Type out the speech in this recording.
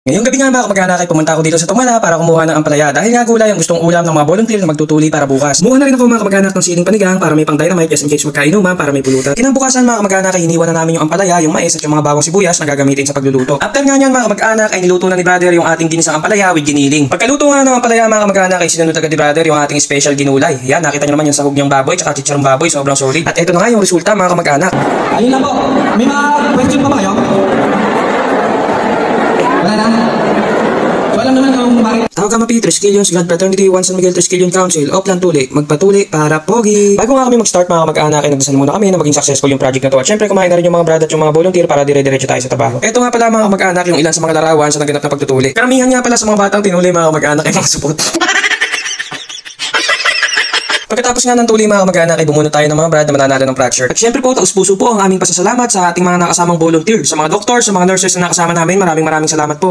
Ngayong gabi nga mga kamag-anak ay pumunta ako dito sa Tumala para kumuha ng ampalaya dahil nga gulay ang gustong ulam ng mga volunteer na magtutuli para bukas. Kumuha na rin ako mga kamag-anak ng siling panigang para may pang dynamite just in case magkainuman para may pulutan. Kinabukasan mga kamag-anak ay hiniwa na namin yung ampalaya, yung mais at yung mga bawang sibuyas na gagamitin sa pagluluto. After nga niyan mga kamag-anak ay niluto na ni brother yung ating ginisang ampalaya with giniling. Pagkaluto nga ng ampalaya mga kamag-anak ay sinunod agad ni brother yung ating special ginulay. Yan, nakita niyo naman yung sahog niyang baboy at chicharong baboy, sobrang solid. At ito na nga yung resulta mga kamag-anak. Ayun lang po. May mga question pa ba kayo? Wala na? So alam naman kung bakit. Tawag ka mapi, Triskelions, God Fraternity, Juan San Miguel Triskelion Council, Oplan Tuli, magpatuli para pogi. Bago nga kami mag-start mga kamag-anak ay nagdasal muna kami na maging successful yung project na to. At syempre kumain na rin yung mga brad at yung mga volunteer para dire-diretso tayo sa trabaho. Ito nga pala mga kamag-anak yung ilan sa mga larawan sa naganap na pagtutuli. Karamihan nga pala sa mga batang tinuli mga kamag-anak ay mga supot. Pagkatapos nga ng tuli mga kamag-anak ay bumunot tayo ng mga brad na mananalo ng fracture. At syempre po, taus-puso po ang aming pasasalamat sa ating mga nakasamang volunteer, sa mga doktor, sa mga nurses na nakasama namin. Maraming salamat po.